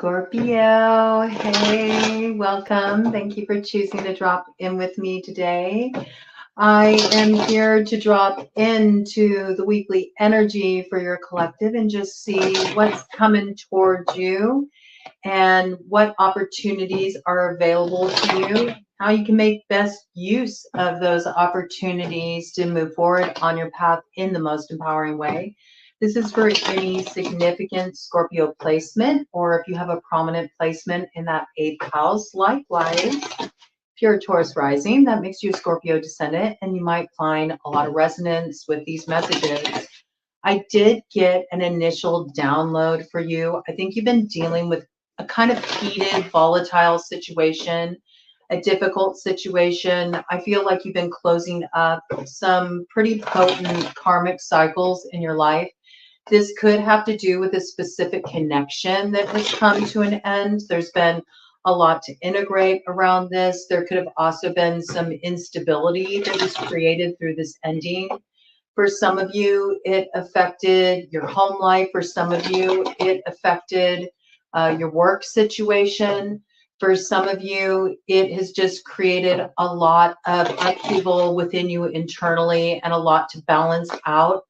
Scorpio. Hey, welcome. Thank you for choosing to drop in with me today. I am here to drop into the weekly energy for your collective and just see what's coming towards you and what opportunities are available to you, how you can make best use of those opportunities to move forward on your path in the most empowering way. This is for any significant Scorpio placement, or if you have a prominent placement in that 8th house. Likewise, if you're a Taurus rising, that makes you a Scorpio descendant, and you might find a lot of resonance with these messages. I did get an initial download for you. I think you've been dealing with a kind of heated, volatile situation, a difficult situation. I feel like you've been closing up some pretty potent karmic cycles in your life. This could have to do with a specific connection that has come to an end. There's been a lot to integrate around this. There could have also been some instability that was created through this ending. For some of you, it affected your home life. For some of you, it affected your work situation. For some of you, it has just created a lot of upheaval within you internally and a lot to balance out.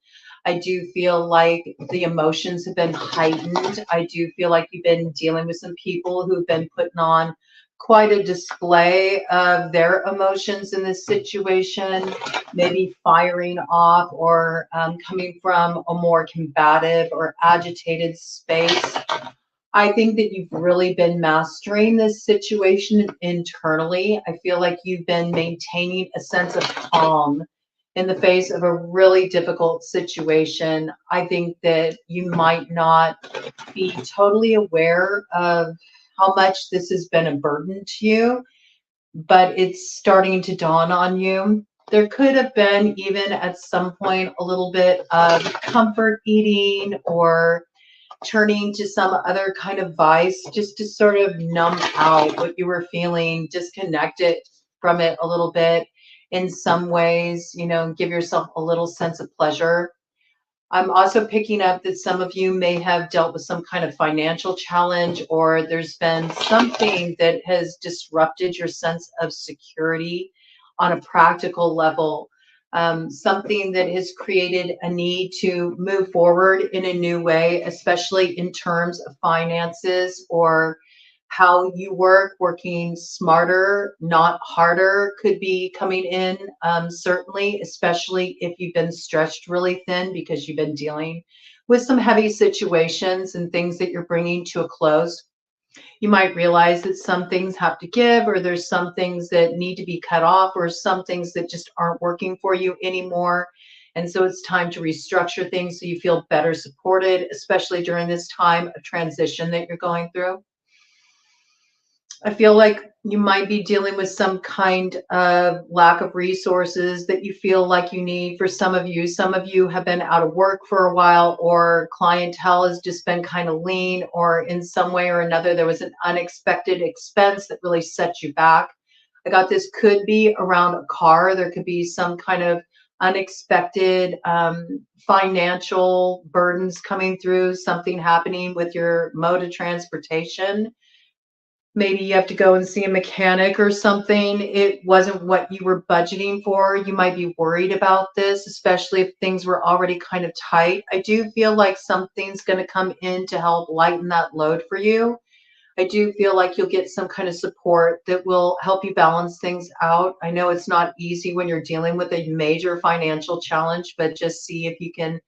I do feel like the emotions have been heightened. I do feel like you've been dealing with some people who've been putting on quite a display of their emotions in this situation, maybe firing off or coming from a more combative or agitated space. I think that you've really been mastering this situation internally. I feel like you've been maintaining a sense of calm in the face of a really difficult situation. I think that you might not be totally aware of how much this has been a burden to you, but it's starting to dawn on you. There could have been even at some point a little bit of comfort eating or turning to some other kind of vice just to sort of numb out what you were feeling, disconnect it from it a little bit in some ways, give yourself a little sense of pleasure. I'm also picking up that some of you may have dealt with some kind of financial challenge, or there's been something that has disrupted your sense of security on a practical level. Something that has created a need to move forward in a new way, especially in terms of finances or how you work. Working smarter, not harder, could be coming in, certainly, especially if you've been stretched really thin because you've been dealing with some heavy situations and things that you're bringing to a close. You might realize that some things have to give, or there's some things that need to be cut off, or some things that just aren't working for you anymore. And so it's time to restructure things so you feel better supported, especially during this time of transition that you're going through. I feel like you might be dealing with some kind of lack of resources that you feel like you need. For some of you have been out of work for a while, or clientele has just been kind of lean, or in some way or another, there was an unexpected expense that really set you back. I got this could be around a car. There could be some kind of unexpected financial burdens coming through, something happening with your mode of transportation. Maybe you have to go and see a mechanic or something. It wasn't what you were budgeting for. You might be worried about this, especially if things were already kind of tight. I do feel like something's going to come in to help lighten that load for you. I do feel like you'll get some kind of support that will help you balance things out. I know it's not easy when you're dealing with a major financial challenge, but just see if you can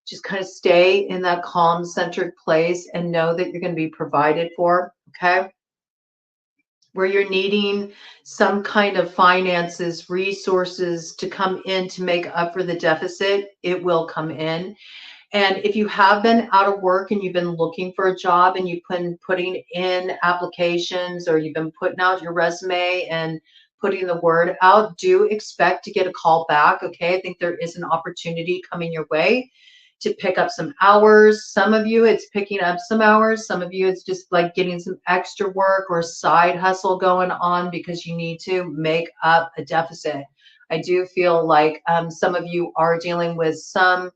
just kind of stay in that calm, centered place and know that you're going to be provided for, okay? Where you're needing some kind of finances, resources to come in to make up for the deficit, it will come in. And if you have been out of work and you've been looking for a job and you've been putting in applications, or you've been putting out your resume and putting the word out, do expect to get a call back, okay? I think there is an opportunity coming your way to pick up some hours. Some of you, it's picking up some hours. Some of you, it's just like getting some extra work or side hustle going on because you need to make up a deficit. I do feel like some of you are dealing with some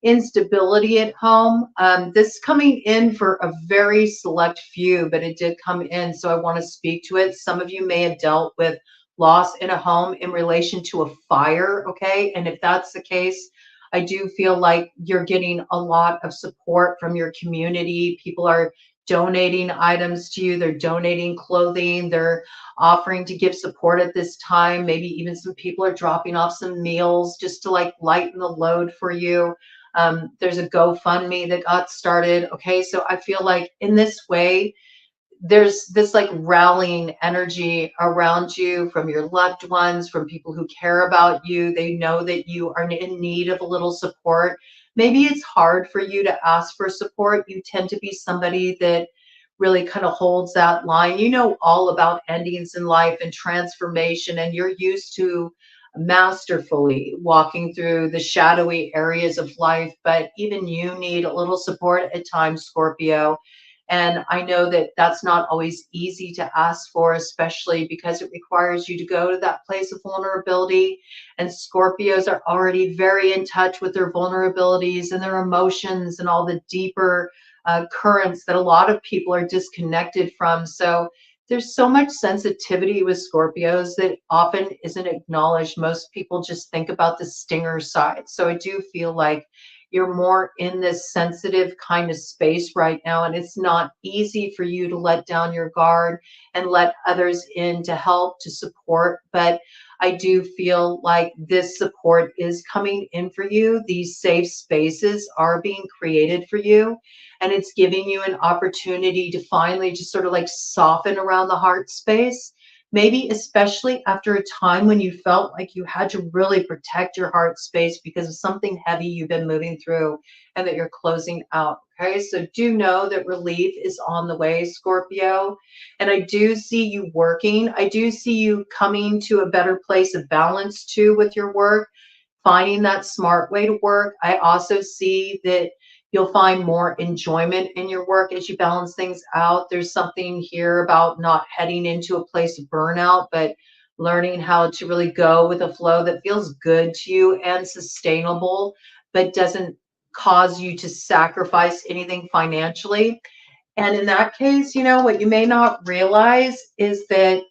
instability at home. This coming in for a very select few, but it did come in, so I want to speak to it. Some of you may have dealt with loss in a home in relation to a fire, okay? And if that's the case, I do feel like you're getting a lot of support from your community. People are donating items to you. They're donating clothing. They're offering to give support at this time. Maybe even some people are dropping off some meals just to like lighten the load for you. There's a GoFundMe that got started. Okay, so I feel like in this way, there's this like rallying energy around you from your loved ones, from people who care about you. They know that you are in need of a little support. Maybe it's hard for you to ask for support. You tend to be somebody that really kind of holds that line. You know all about endings in life and transformation, and you're used to masterfully walking through the shadowy areas of life, but even you need a little support at times, Scorpio. And I know that that's not always easy to ask for, especially because it requires you to go to that place of vulnerability. And Scorpios are already very in touch with their vulnerabilities and their emotions and all the deeper currents that a lot of people are disconnected from. So there's so much sensitivity with Scorpios that often isn't acknowledged. Most people just think about the stinger side. So I do feel like you're more in this sensitive kind of space right now, and it's not easy for you to let down your guard and let others in to help, to support. But I do feel like this support is coming in for you. These safe spaces are being created for you, and it's giving you an opportunity to finally just sort of like soften around the heart space. Maybe especially after a time when you felt like you had to really protect your heart space because of something heavy you've been moving through and that you're closing out. Okay, so do know that relief is on the way, Scorpio. And I do see you working. I do see you coming to a better place of balance too with your work, finding that smart way to work. I also see that you'll find more enjoyment in your work as you balance things out. There's something here about not heading into a place of burnout, but learning how to really go with a flow that feels good to you and sustainable, but doesn't cause you to sacrifice anything financially. And in that case, you know, what you may not realize is that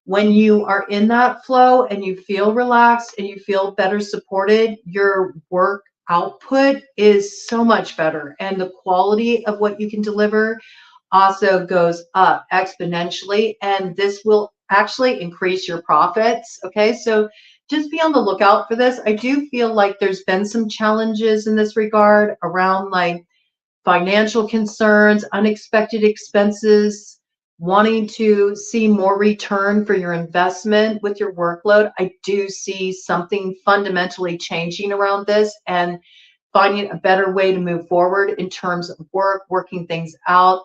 when you are in that flow and you feel relaxed and you feel better supported, your work output is so much better. And the quality of what you can deliver also goes up exponentially. And this will actually increase your profits. Okay. So just be on the lookout for this. I do feel like there's been some challenges in this regard around like financial concerns, unexpected expenses, wanting to see more return for your investment with your workload. I do see something fundamentally changing around this and finding a better way to move forward in terms of work, working things out,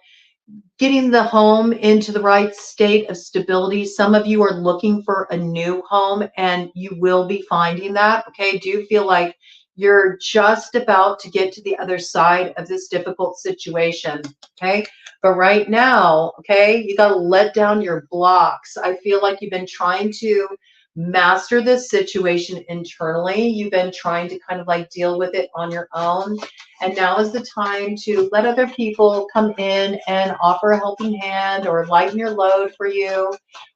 getting the home into the right state of stability. Some of you are looking for a new home and you will be finding that. Okay, do feel like you're just about to get to the other side of this difficult situation. Okay, but right now, okay, you got to let down your blocks. I feel like you've been trying to master this situation internally. You've been trying to kind of like deal with it on your own. And now is the time to let other people come in and offer a helping hand or lighten your load for you,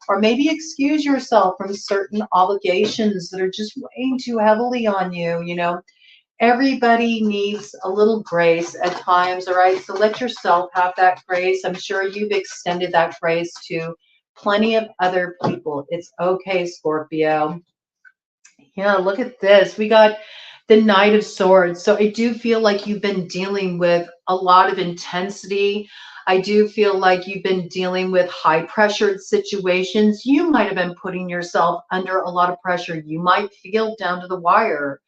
or maybe excuse yourself from certain obligations that are just weighing too heavily on you. You know, everybody needs a little grace at times, all right? So let yourself have that grace. I'm sure you've extended that grace to plenty of other people. It's okay, Scorpio. Yeah, look at this. We got the Knight of Swords. So I do feel like you've been dealing with a lot of intensity. I do feel like you've been dealing with high pressured situations. You might have been putting yourself under a lot of pressure. You might feel down to the wire.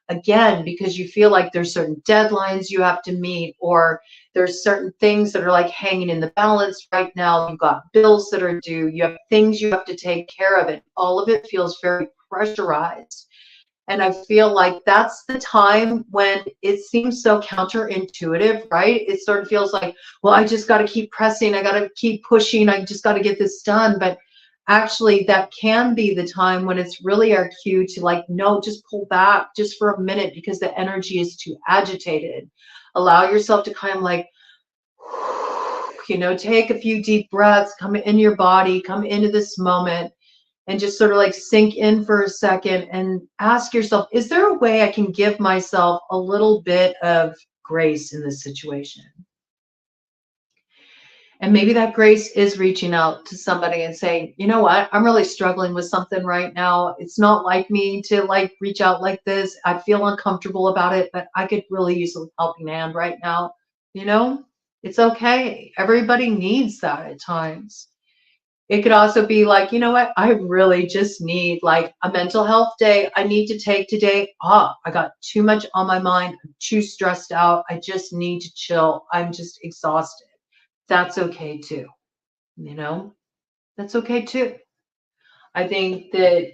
Again, because you feel like there's certain deadlines you have to meet, or there's certain things that are like hanging in the balance right now. You've got bills that are due. You have things you have to take care of. It. All of it feels very pressurized. And I feel like that's the time when it seems so counterintuitive, right? It sort of feels like, well, I just got to keep pressing. I got to keep pushing. I just got to get this done. But actually that can be the time when it's really our cue to like, no, just pull back just for a minute because the energy is too agitated. Allow yourself to kind of like, you know, take a few deep breaths, come in your body, come into this moment, and just sort of like sink in for a second and ask yourself, is there a way I can give myself a little bit of grace in this situation? And maybe that grace is reaching out to somebody and saying, you know what, I'm really struggling with something right now. It's not like me to like reach out like this. I feel uncomfortable about it, but I could really use a helping hand right now. You know, it's okay. Everybody needs that at times. It could also be like, you know what, I really just need like a mental health day. I need to take today off. I got too much on my mind. I'm too stressed out. I just need to chill. I'm just exhausted. That's okay too. You know, that's okay too. I think that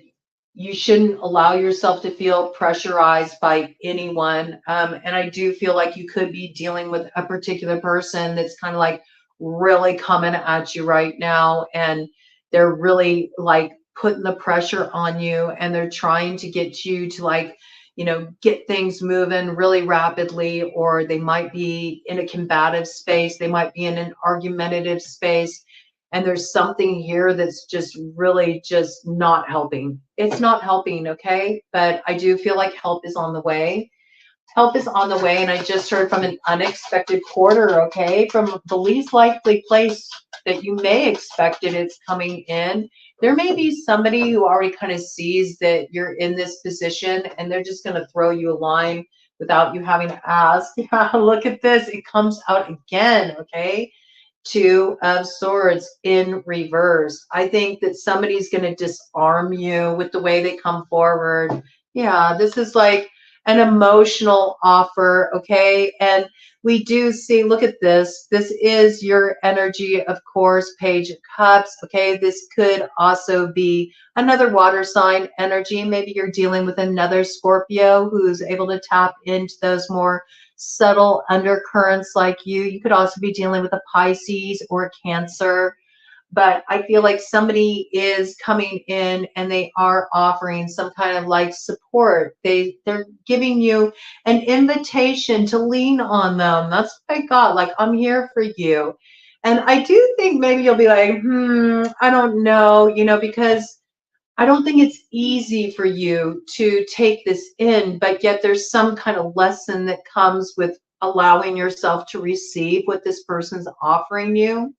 you shouldn't allow yourself to feel pressurized by anyone. And I do feel like you could be dealing with a particular person that's kind of like really coming at you right now. And they're really like putting the pressure on you and they're trying to get you to like, you know, get things moving really rapidly, or they might be in a combative space. They might be in an argumentative space, and there's something here that's just really just not helping. It's not helping, okay? But I do feel like help is on the way. Help is on the way, and I just heard from an unexpected quarter, okay? From the least likely place that you may expect it, it's coming in. There may be somebody who already kind of sees that you're in this position, and they're just going to throw you a line without you having to ask. Yeah, look at this. It comes out again, okay? Two of Swords in reverse. I think that somebody's going to disarm you with the way they come forward. Yeah, this is like an emotional offer, okay? And we do see, look at this. This is your energy, of course, Page of Cups, okay? This could also be another water sign energy. Maybe you're dealing with another Scorpio who's able to tap into those more subtle undercurrents like you. You could also be dealing with a Pisces or a Cancer, but I feel like somebody is coming in and they are offering some kind of like support. They're giving you an invitation to lean on them. That's what I got. Like, I'm here for you. And I do think maybe you'll be like, I don't know, you know, because I don't think it's easy for you to take this in, but yet there's some kind of lesson that comes with allowing yourself to receive what this person's offering you.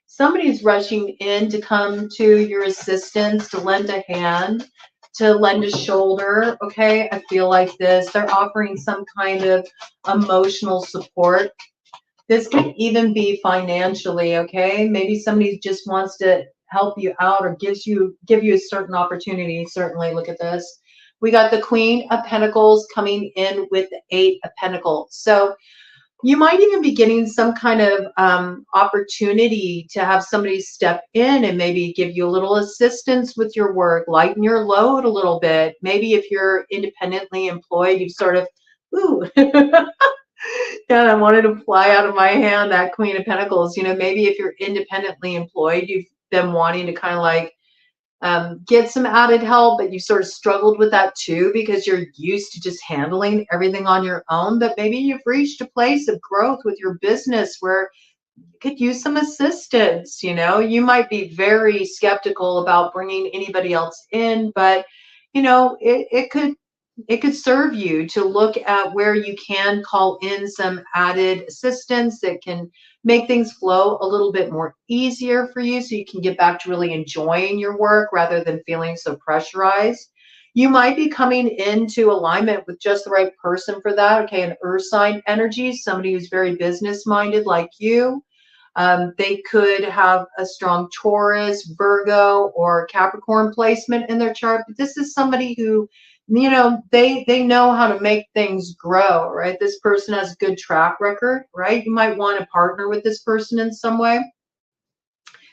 Somebody's rushing in to come to your assistance, to lend a hand, to lend a shoulder. Okay, I feel like this. They're offering some kind of emotional support. This could even be financially, okay? Maybe somebody just wants to help you out or give you a certain opportunity. Certainly, look at this. We got the Queen of Pentacles coming in with the Eight of Pentacles. So you might even be getting some kind of opportunity to have somebody step in and maybe give you a little assistance with your work, lighten your load a little bit. Maybe if you're independently employed, you've sort of, ooh, yeah, I wanted to fly out of my hand, that Queen of Pentacles. You know, maybe if you're independently employed, you've been wanting to kind of like get some added help, but you sort of struggled with that too because you're used to just handling everything on your own. But maybe you've reached a place of growth with your business where you could use some assistance. You know, you might be very skeptical about bringing anybody else in, but you know, it could serve you to look at where you can call in some added assistance that can make things flow a little bit more easier for you so you can get back to really enjoying your work rather than feeling so pressurized. You might be coming into alignment with just the right person for that. Okay, an earth sign energy, somebody who's very business minded like you. They could have a strong Taurus, Virgo, or Capricorn placement in their chart. But this is somebody who, you know, they know how to make things grow, right? This person has a good track record, right? You might want to partner with this person in some way.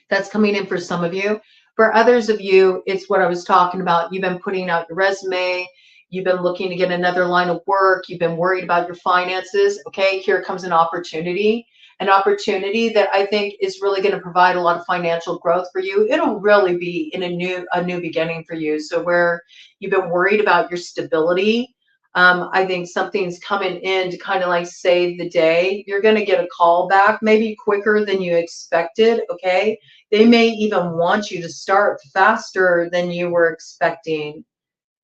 That's coming in for some of you. For others of you, it's what I was talking about. You've been putting out your resume. You've been looking to get another line of work. You've been worried about your finances. Okay, here comes an opportunity. an opportunity that I think is really going to provide a lot of financial growth for you. It'll really be in a new beginning for you. So where you've been worried about your stability, I think something's coming in to kind of like save the day. You're going to get a call back, maybe quicker than you expected. Okay. They may even want you to start faster than you were expecting.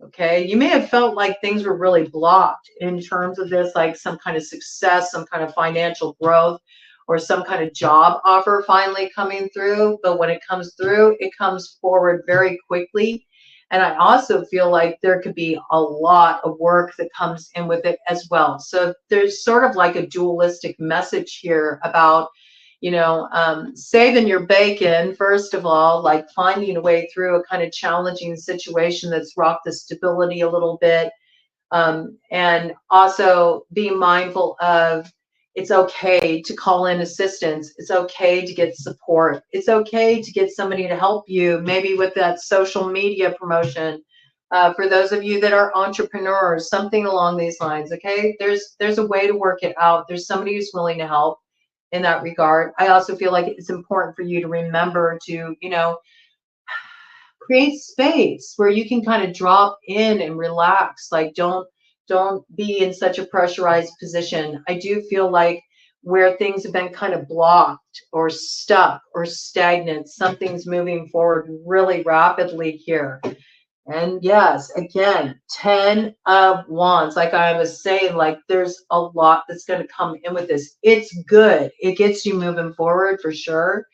Okay. You may have felt like things were really blocked in terms of this, like some kind of success, some kind of financial growth, or some kind of job offer finally coming through. But when it comes through, it comes forward very quickly. And I also feel like there could be a lot of work that comes in with it as well. So there's sort of like a dualistic message here about, saving your bacon, first of all, like finding a way through a kind of challenging situation that's rocked the stability a little bit. And also being mindful of, it's okay to call in assistance. It's okay to get support. It's okay to get somebody to help you, maybe with that social media promotion. For those of you that are entrepreneurs, something along these lines, okay? There's a way to work it out. There's somebody who's willing to help in that regard. I also feel like it's important for you to remember to, create space where you can kind of drop in and relax. Like don't be in such a pressurized position. I do feel like where things have been kind of blocked or stuck or stagnant, something's moving forward really rapidly here. And yes, again, 10 of Wands. Like I was saying, like there's a lot that's going to come in with this. It's good. It gets you moving forward for sure,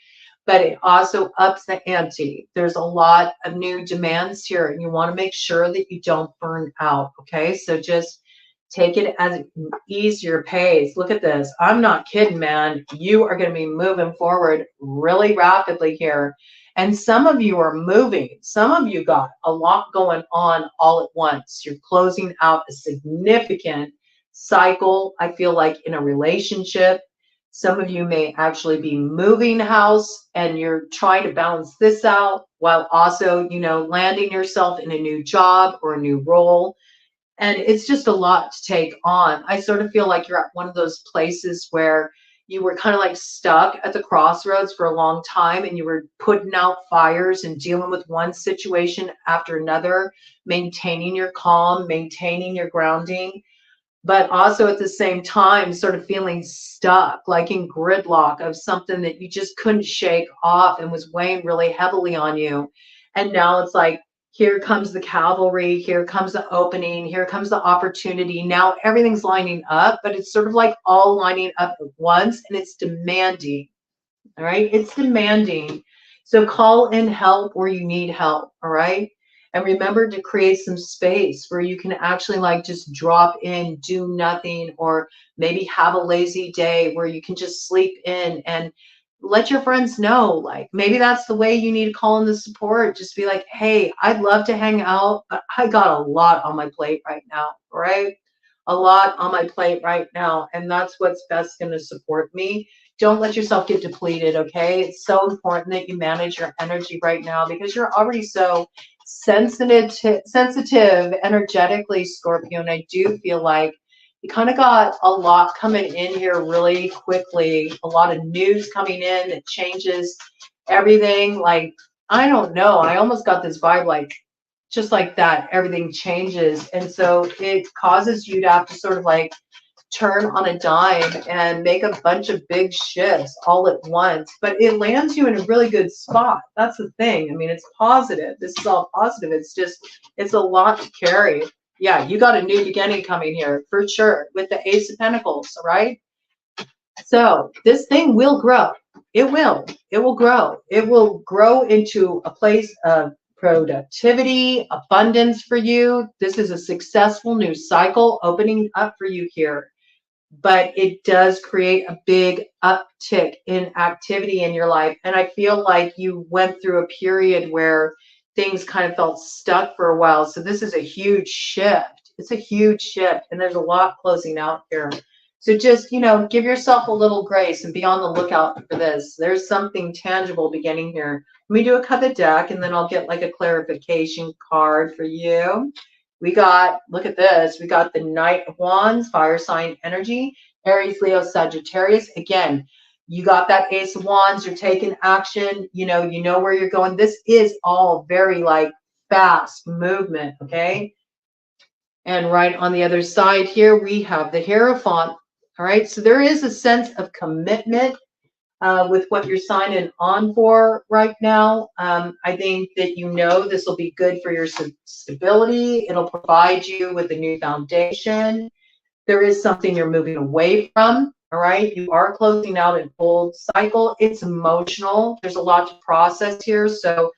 but it also ups the ante. There's a lot of new demands here, and you want to make sure that you don't burn out. Okay, so just take it as easier pace. Look at this. I'm not kidding, man. You are going to be moving forward really rapidly here. And some of you are moving. Some of you got a lot going on all at once. You're closing out a significant cycle, I feel like, in a relationship. Some of you may actually be moving house and you're trying to balance this out while also, landing yourself in a new job or a new role. And it's just a lot to take on. I sort of feel like you're at one of those places where you were kind of like stuck at the crossroads for a long time, and you were putting out fires and dealing with one situation after another, maintaining your calm, maintaining your grounding, but also at the same time sort of feeling stuck, like in gridlock of something that you just couldn't shake off and was weighing really heavily on you. And now it's like, here comes the cavalry, here comes the opening, here comes the opportunity. Now everything's lining up, but it's sort of like all lining up at once, and it's demanding. All right, it's demanding. So call in help where you need help. All right. And remember to create some space where you can actually like just drop in, do nothing, or maybe have a lazy day where you can just sleep in and let your friends know. Like maybe that's the way you need to call in the support. Just be like, hey, I'd love to hang out, but I got a lot on my plate right now. All right. A lot on my plate right now. And that's what's best going to support me. Don't let yourself get depleted. Okay. It's so important that you manage your energy right now because you're already so sensitive energetically, Scorpio. And I do feel like you kind of got a lot coming in here really quickly, a lot of news coming in that changes everything. Like, I don't know, I almost got this vibe like just like that, everything changes. And so it causes you to have to sort of like turn on a dime and make a bunch of big shifts all at once, but it lands you in a really good spot. That's the thing. I mean, it's positive. This is all positive. It's just, it's a lot to carry. Yeah, you got a new beginning coming here for sure with the Ace of Pentacles, all right? So this thing will grow. It will. It will grow. It will grow into a place of productivity, abundance for you. This is a successful new cycle opening up for you here. But it does create a big uptick in activity in your life. And I feel like you went through a period where things kind of felt stuck for a while. So this is a huge shift. It's a huge shift. And there's a lot closing out here. So just, give yourself a little grace and be on the lookout for this. There's something tangible beginning here. Let me do a cut of the deck, and then I'll get like a clarification card for you. We got, look at this, we got the Knight of Wands, fire sign energy, Aries, Leo, Sagittarius. Again, You got that Ace of Wands, you're taking action, you know where you're going. This is all very like fast movement, okay? And right on the other side here, we have the Hierophant. All right, so there is a sense of commitment with what you're signing on for right now. I think that this will be good for your stability. It'll provide you with a new foundation. There is something you're moving away from. All right, you are closing out an old cycle. It's emotional. There's a lot to process here. So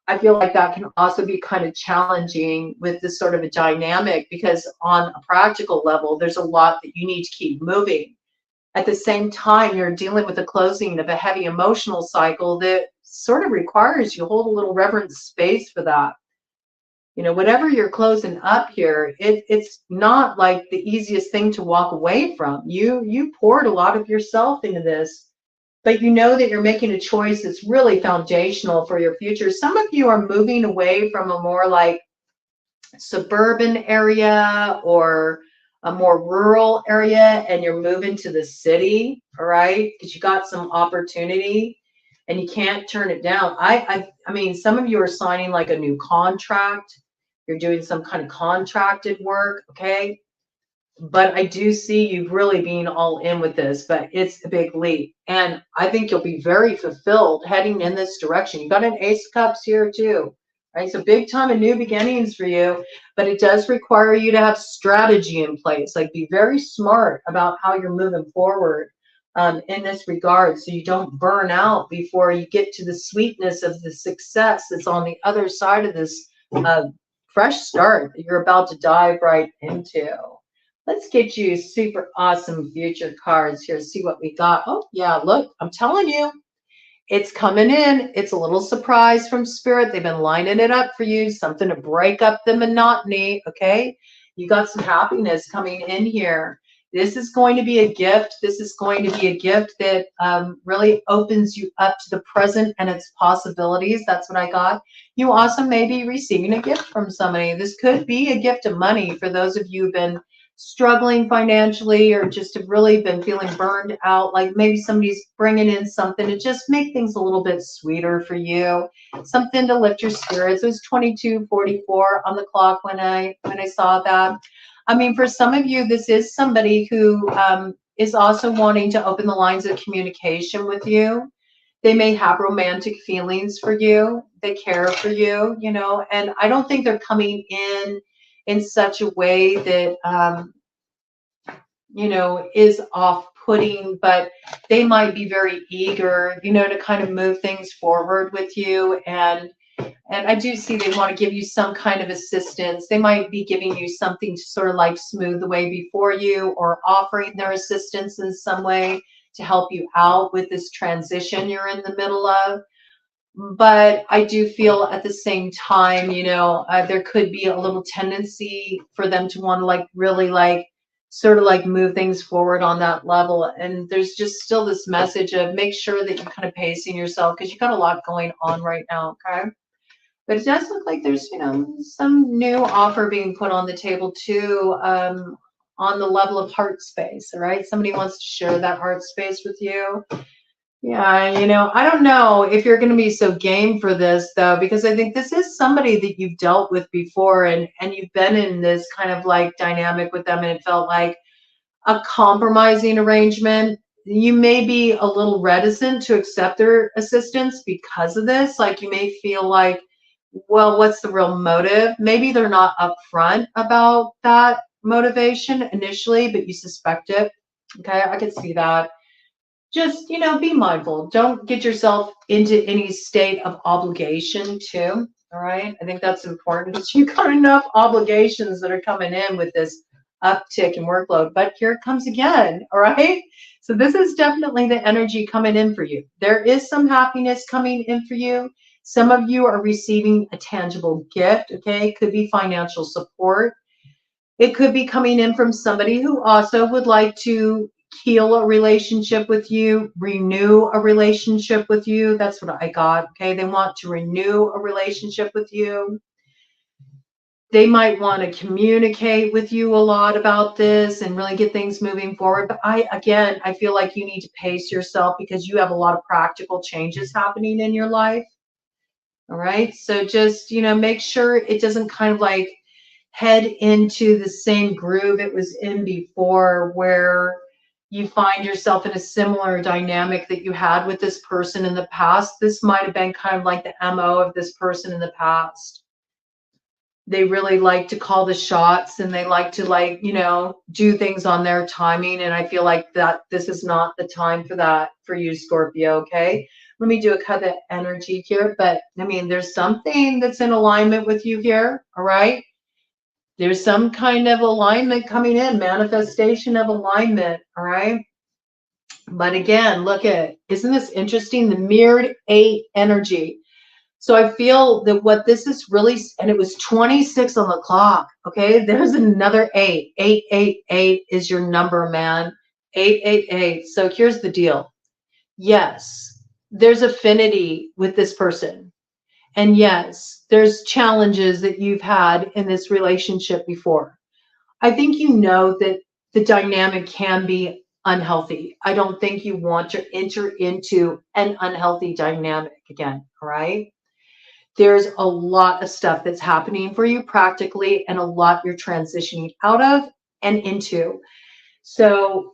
I feel like that can also be kind of challenging with this sort of a dynamic, because on a practical level, there's a lot that you need to keep moving. At the same time, you're dealing with the closing of a heavy emotional cycle that sort of requires you hold a little reverence space for that. Whatever you're closing up here, it's not like the easiest thing to walk away from. You poured a lot of yourself into this, but you know that you're making a choice that's really foundational for your future. Some of you are moving away from a more like suburban area or a more rural area, and you're moving to the city, all right? Because you got some opportunity and you can't turn it down. I mean, some of you are signing like a new contract. You're doing some kind of contracted work, okay? But I do see you really being all in with this, but it's a big leap. And I think you'll be very fulfilled heading in this direction. You got an Ace of Cups here too, right? So big time of new beginnings for you, but it does require you to have strategy in place. Like, be very smart about how you're moving forward in this regard, so you don't burn out before you get to the sweetness of the success that's on the other side of this fresh start that you're about to dive right into. Let's get you super awesome future cards here. See what we got. Oh, yeah, look, I'm telling you, it's coming in. It's a little surprise from Spirit. They've been lining it up for you, something to break up the monotony, okay? You got some happiness coming in here. This is going to be a gift. This is going to be a gift that really opens you up to the present and its possibilities. That's what I got. You also may be receiving a gift from somebody. This could be a gift of money for those of you who've been struggling financially or just have really been feeling burned out. Like maybe somebody's bringing in something to just make things a little bit sweeter for you, something to lift your spirits. It was 22:44 on the clock when I saw that. I mean, for some of you, this is somebody who is also wanting to open the lines of communication with you. They may have romantic feelings for you. They care for you, and I don't think they're coming in such a way that, is off-putting, but they might be very eager, to kind of move things forward with you. And I do see they want to give you some kind of assistance. They might be giving you something to sort of like smooth the way before you, or offering their assistance in some way to help you out with this transition you're in the middle of. But I do feel at the same time, there could be a little tendency for them to want to like really like sort of like move things forward on that level. And there's just still this message of make sure that you're kind of pacing yourself, because you've got a lot going on right now, okay? But it does look like there's, some new offer being put on the table too, on the level of heart space, all right? Somebody wants to share that heart space with you. Yeah, I don't know if you're going to be so game for this, though, because I think this is somebody that you've dealt with before, and you've been in this kind of like dynamic with them, and it felt like a compromising arrangement. You may be a little reticent to accept their assistance because of this. Like, you may feel like, well, what's the real motive? Maybe they're not upfront about that motivation initially, but you suspect it. Okay, I could see that. Just, be mindful. Don't get yourself into any state of obligation too. All right. I think that's important, because you've got enough obligations that are coming in with this uptick in workload. But here it comes again. All right. So this is definitely the energy coming in for you. There is some happiness coming in for you. Some of you are receiving a tangible gift. Okay. It could be financial support. It could be coming in from somebody who also would like to heal a relationship with you, renew a relationship with you. That's what I got. Okay. They want to renew a relationship with you. they might want to communicate with you a lot about this and really get things moving forward. But I feel like you need to pace yourself because you have a lot of practical changes happening in your life. All right. So just, make sure it doesn't kind of like head into the same groove it was in before, where you find yourself in a similar dynamic that you had with this person in the past. This might have been kind of like the MO of this person in the past. They really like to call the shots and they like to do things on their timing. And I feel like that this is not the time for that for you, Scorpio. Okay. Let me do a cut of energy here. But I mean, there's something that's in alignment with you here. All right. There's some kind of alignment coming in, manifestation of alignment. All right. But again, isn't this interesting? The mirrored 8 energy. So I feel that what this is really, and it was 26 on the clock. Okay. There's another 8. 888 is your number, man. 888. So here's the deal. Yes, there's affinity with this person. And yes, there's challenges that you've had in this relationship before. I think you know that the dynamic can be unhealthy. I don't think you want to enter into an unhealthy dynamic again, all right? There's a lot of stuff that's happening for you practically and a lot you're transitioning out of and into. So,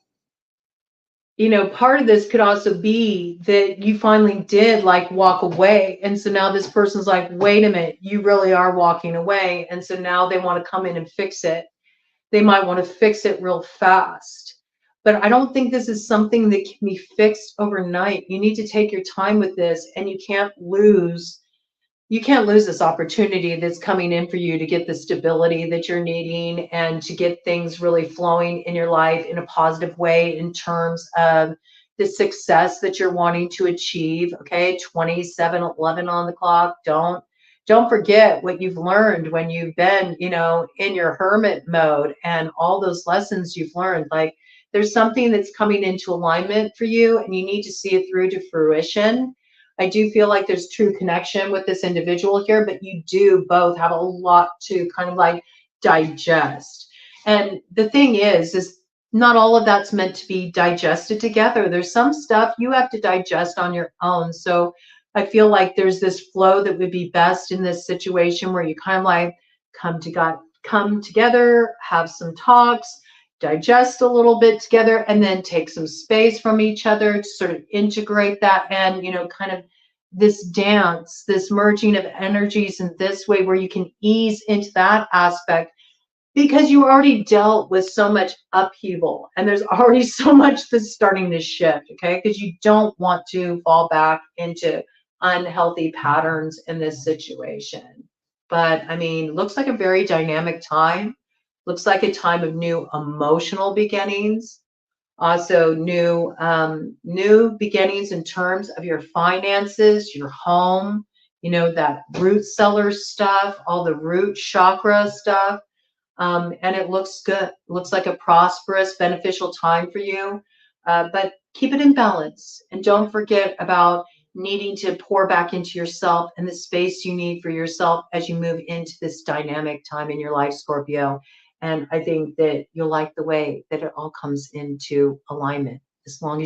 part of this could also be that you finally did walk away. And so now this person's like, wait a minute, you really are walking away. And so now they want to come in and fix it. They might want to fix it real fast. But I don't think this is something that can be fixed overnight. You need to take your time with this, and you can't lose this opportunity that's coming in for you to get the stability that you're needing and to get things really flowing in your life in a positive way in terms of the success that you're wanting to achieve. Okay, 27:11 on the clock. Don't forget what you've learned when you've been, in your hermit mode and all those lessons you've learned. There's something that's coming into alignment for you, and you need to see it through to fruition. I do feel like there's true connection with this individual here, but you do both have a lot to kind of digest. And the thing is not all of that's meant to be digested together. There's some stuff you have to digest on your own. So I feel like there's this flow that would be best in this situation where you kind of come together, have some talks, digest a little bit together, and then take some space from each other to sort of integrate that and, kind of this dance, this merging of energies in this way where you can ease into that aspect because you already dealt with so much upheaval and there's already so much that's starting to shift, okay? Because you don't want to fall back into unhealthy patterns in this situation. But I mean, looks like a very dynamic time. Looks like a time of new emotional beginnings. Also new beginnings in terms of your finances, your home, that root cellar stuff, all the root chakra stuff. And it looks good. Looks like a prosperous, beneficial time for you. But keep it in balance. And don't forget about needing to pour back into yourself and the space you need for yourself as you move into this dynamic time in your life, Scorpio. And I think that you'll like the way that it all comes into alignment as long as